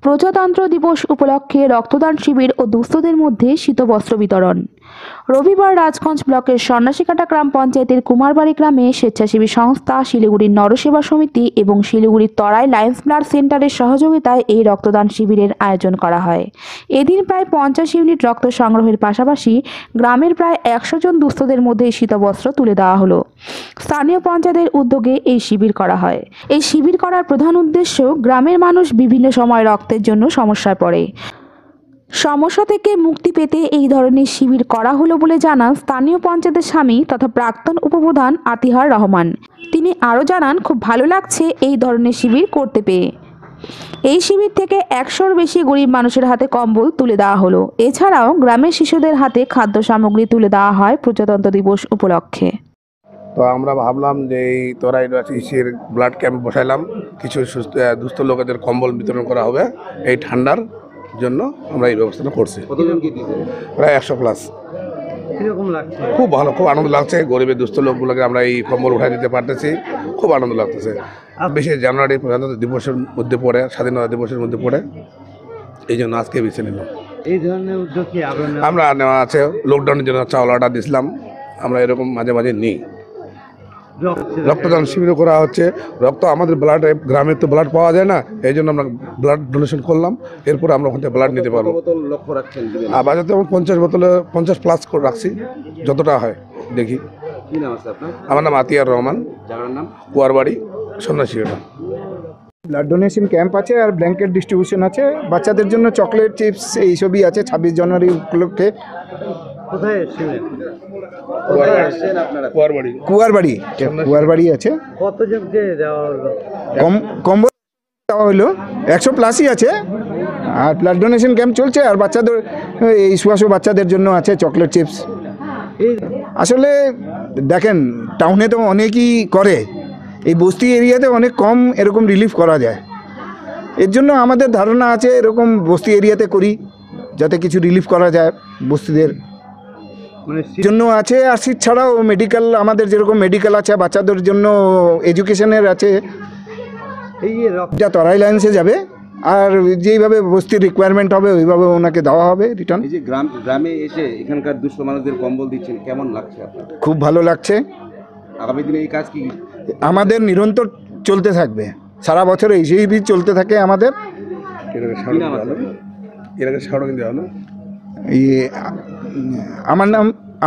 প্রজাতন্ত্র দিবস উপলক্ষে রক্তদান শিবির ও দুস্থদের মধ্যে শীতবস্ত্র বিতরণ। রবিবার রাজগঞ্জ ব্লকের সন্ন্যাসীকাটা গ্রাম পঞ্চায়েতের কুমারবাড়ি গ্রামে স্বেচ্ছাসেবী সংস্থা শিলিগুড়ির নরসেবা সমিতি এবং শিলিগুড়ির তরাই লায়ন্স ব্লাড সেন্টারের সহযোগিতায় এই রক্তদান শিবিরের আয়োজন করা হয়। এদিন প্রায় 50 ইউনিট রক্ত সংগ্রহের পাশাপাশি গ্রামের প্রায় 100 জন দুস্থদের মধ্যে শীতবস্ত্র তুলে দেওয়া হলো। স্থানীয় পঞ্চায়েতের উদ্যোগে এই শিবির করা হয়। এই শিবির করার প্রধান উদ্দেশ্য, গ্রামের মানুষ বিভিন্ন সময় রক্তের জন্য সমস্যায় পড়ে। সমস্যা থেকে মুক্তি পেতে এই ধরনের শিবির করা হলো বলে জানান স্থানীয় পঞ্চায়েতের স্বামী তথা প্রাক্তন উপপ্রধান আতিহার রহমান। তিনি আরও জানান, খুব ভালো লাগছে এই ধরনের শিবির করতে পেয়ে। এই শিবির থেকে 100-র বেশি গরিব মানুষের হাতে কম্বল তুলে দেওয়া হলো। এছাড়াও গ্রামের শিশুদের হাতে খাদ্য সামগ্রী তুলে দেওয়া হয় প্রজাতন্ত্র দিবস উপলক্ষে। তো আমরা ভাবলাম যে এই তরাই ইসির ব্লাড ক্যাম্প বসাইলাম, কিছু দুস্থ লোকেদের কম্বল বিতরণ করা হবে এই ঠান্ডার জন্য। আমরা এই ব্যবস্থাটা করছি। প্রায় 100 প্লাস। খুব ভালো, খুব আনন্দ লাগছে। গরিবের দুস্থ লোকগুলোকে আমরা এই কম্বল উঠাই দিতে পারতেছি, খুব আনন্দ লাগতেছে। বেশি জানুয়ারি প্রজাতন্ত্র দিবসের মধ্যে পড়ে, স্বাধীনতা দিবসের মধ্যে পড়ে, এই জন্য আজকে বেছে নিলাম। এই ধরনের উদ্যোগ কি আমরা নেওয়া আছে, লকডাউনের জন্য চাউল অর্ডার দিয়েছিলাম। আমরা এরকম মাঝে মাঝে নিই। রক্তদান শিবির করা হচ্ছে। রক্ত আমাদের ব্লাড, গ্রামে তো ব্লাড পাওয়া যায় না, এই জন্য আমরা ব্লাড ডোনেশন করলাম। এরপর আমরা ওখান থেকে ব্লাড নিতে পারবো। আর বাজারে তো 50 বোতলে 50 প্লাস করে রাখছি, যতটা হয় দেখি। আমার নাম Atiar Rahman, কুয়ারবাড়ি, সন্ন্যাসীকাটা। Blood donation camp আছে আর ব্ল্যাঙ্কেট ডিস্ট্রিবিউশন আছে। বাচ্চাদের জন্য চকলেট, চিপস এইসবই আছে 26 জানুয়ারি উপলক্ষে। কোথায় এসেছিলেন? কুয়ারবাড়ি আছে। কতজনকে দেওয়া হলো? কম্বল দেওয়া হলো 100 প্লাসই আছে। আর ব্লাড ডোনেশন ক্যাম্প চলছে। আর বাচ্চাদের এই শুয়াশো বাচ্চাদের জন্য আছে চকলেট, চিপস। আসলে দেখেন, টাউনে তো অনেকই করে, এই বস্তি এরিয়াতে অনেক কম এরকম রিলিফ করা যায়। এর জন্য আমাদের ধারণা আছে এরকম বস্তি এরিয়াতে করি, যাতে কিছু রিলিফ করা যায় বস্তিদের জন্য আছে। আর শীত ছাড়াও মেডিকেল, আমাদের যেরকম মেডিকেল আছে, বাচ্চাদের জন্য এডুকেশনের আছে। যা তরাই লাইন্সে যাবে, আর যেইভাবে বস্তির রিকোয়ারমেন্ট হবে ওইভাবে ওনাকে দেওয়া হবে রিটার্ন। এই যে গ্রামে এসে এখানকার দুস্থ মানুষদের কম্বল দিচ্ছেন, কেমন লাগছে আপনার? খুব ভালো লাগছে। আগামী দিনে এই কাজ কি আমাদের নিরন্তর চলতে থাকবে, সারা বছর এই শিবির চলতে থাকে আমাদের।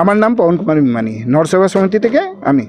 আমার নাম পবন কুমার বিমানী, নরসেবা সমিতি থেকে আমি।